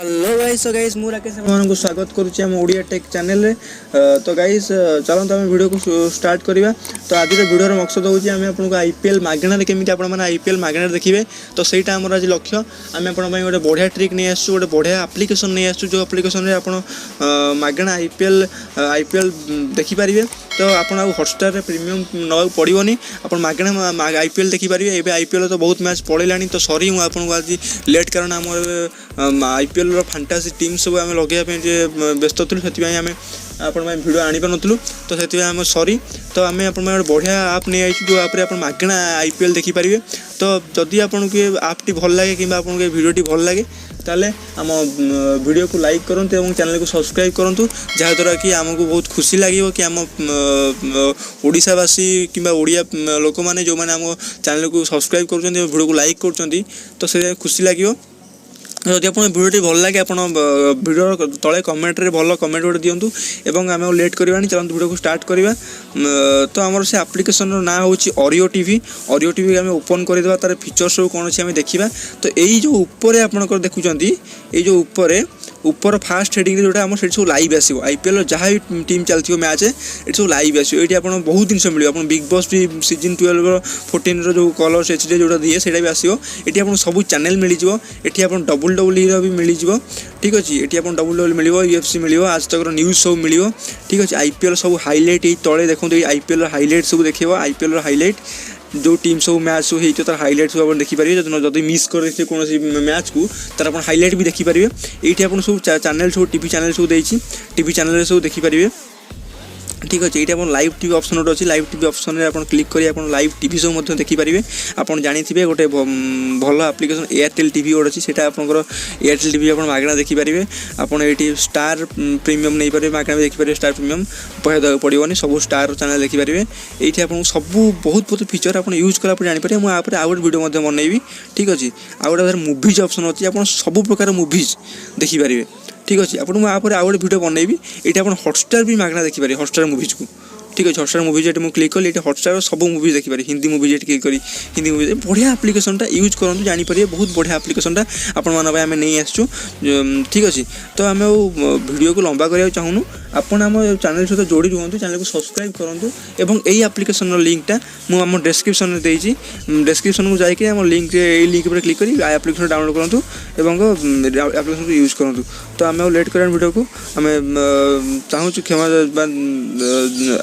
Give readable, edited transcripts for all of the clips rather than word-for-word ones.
Hello guys, so guys मु राकेश आपको स्वागत करुच्ची आम ओडिया टेक चैनल रे। तो गाइस चलते आम वीडियो को स्टार्ट करवा। तो आज वीडियोर मकसद होची आम आपको आईपीएल मागणार केमी आपने आईपीएल मागणार देखिए। तो सहीटा आम आज लक्ष्य। आम आप गोटे बढ़िया ट्रिक नहीं आसू, गोटे बढ़िया आप्लिकेसन नहीं आसू जो आप्लिकेसन रे आप मागणा आईपीएल देखिपारे। तो आप हॉटस्टार प्रीमियम ना पड़ोनी, आप मागणा आईपीएल देखिपारे। एवं आईपीएल तो बहुत मैच पड़ेगा, तो सॉरी मुझे आपको आज लेट कारण आम आईपीएल फैंटासी टीम सब आम लगे व्यस्त थी से आम आपण भिड आनी पार्लु। तो से आम सॉरी। तो आम आप बढ़िया आप नहीं आई जो आप मागणा आईपीएल देखिपारे। तो जदि आपन के आपटी भल लगे कि आपन के वीडियोटी भल लगे ताले आम वीडियो को लाइक करूँ और चैनल को सब्सक्राइब करूँ, जहाँद्वारा कि आमको बहुत खुशी लगे कि आम ओडिशावासी कि ओडिया लोक मैंने जो मैंने आम चैनल को सब्सक्राइब कर वीडियो को लाइक कर, तो से खुशी लगे। जदि आप भिडियोटी भल लगे आप भिडियो तले कमेंट भल कमेंट गोटे दिंतु एवं आम लेट करवानी। चलते वीडियो को स्टार्ट करवा। तो आमर से आप्लिकेसन ना हूँ ऑडियो टीवी आम ओपन करदे तार फीचर्स सब कौन अच्छे आम देखा। तो यही जो ऊपर आपंकर देखुं ये जो ऊपर फास्ट हेडिंग जोटा आम सब लाइव आसो आईपीएल जहाँ भी टीम चलती मैच ये सब लाइव आसो। ये आप बहुत जिन मिले आप बिग बॉस भी सीजन 12-14 जो कलर्स एचडी जो दिए से भी आसो। ये आप सब चैनल मिल जाए। ये आप WWE भी मिल जाए, ठीक अच्छे। ये आप WWE मिल, UFC मिल, आज तक न्यूज सब मिल, ठीक अच्छे। आईपीएल सब हाइलाइट ये तले देखते ये आईपीएल हाइलाइट सब देखा। आईपीएल हाइलाइट जो टीम सब मैच सब होती तार हाइलाइट सब देखिपारे। जब मिस कर कौन मैच को तार आप हाइलाइट भी देखिपारे। ये आप सब चैनल सब टीवी चैनल सब देती टीवी चैनल सब देखिपारे, ठीक अच्छे। ये लाइव टीवी ऑप्शन गोटे अच्छी, लाइव टीवी ऑप्शन में आप क्लिक कर लाइव टीवी सब देखिपारे। आप जानी गोटे भल आप्लिकेसन एयरटेल टीवी गोटे अच्छी, से एयरटेल टीवी आप मागणा देखिपारे। आपड़ ये स्टार प्रीमियम नहीं पारे, मागणा भी देखिपारे। स्टार प्रीमियम पैसा देवाक पड़ोनी, सब स्टार चैनल देखिपारे। ये आपको सब बहुत बहुत फीचर आप यूज कला जानीपारे। मुझे आउ गोटे वीडियो बनइबी, ठीक अच्छे। आउ गोटे मुवीज ऑप्शन अच्छी, आप सब प्रकार मुवीज देखिपारे, ठीक अच्छे। आपको मुझे आउ गोटे वीडियो बनइबी। ये आप हॉटस्टार भी मागणा देखिपारे, हॉटस्टार मुवीज को, ठीक अच्छे। हॉटस्टार मुवीज ये क्लिक कली, ये हॉटस्टार सब मुवीज देखिपारे। हिंदी मुवीज ये क्लिक करी हिंदी मुवीज बढ़िया आप्लिकेसनटा यूज करूँ, जानीपारे। बहुत बढ़िया आप्लिकेसनटा आपण आम नहीं आसचु, ठीक अच्छे। तो आम वीडियो को लंबा करने चाहूँ, आपन आम चैनल सहित जोड़ी रुहतु, चैनल को सब्सक्राइब करूँ। एवं यही आप्लिकेसन लिंकटा मुझे डिस्क्रिप्शन में देती, डिस्क्रिप्शन को जाकि आम लिंक लिंक पर क्लिक करी आप्लिकेसन डाउनलोड करूँ एवं आप्लिकेसन को यूज करूँ। तो आम लेट कर वीडियो को आम चाहूँ क्षमा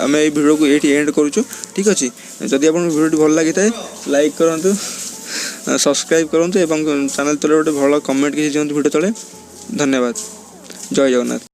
आम ये वीडियो को ये एंड करूँ, ठीक अच्छे। जदि आप वीडियो भल लगी था लाइक करूँ, सब्सक्राइब करूँ एवं चैनल तले गोटे भल कमेंट किसी दिखाँ वीडियो तले। धन्यवाद। जय जगन्नाथ।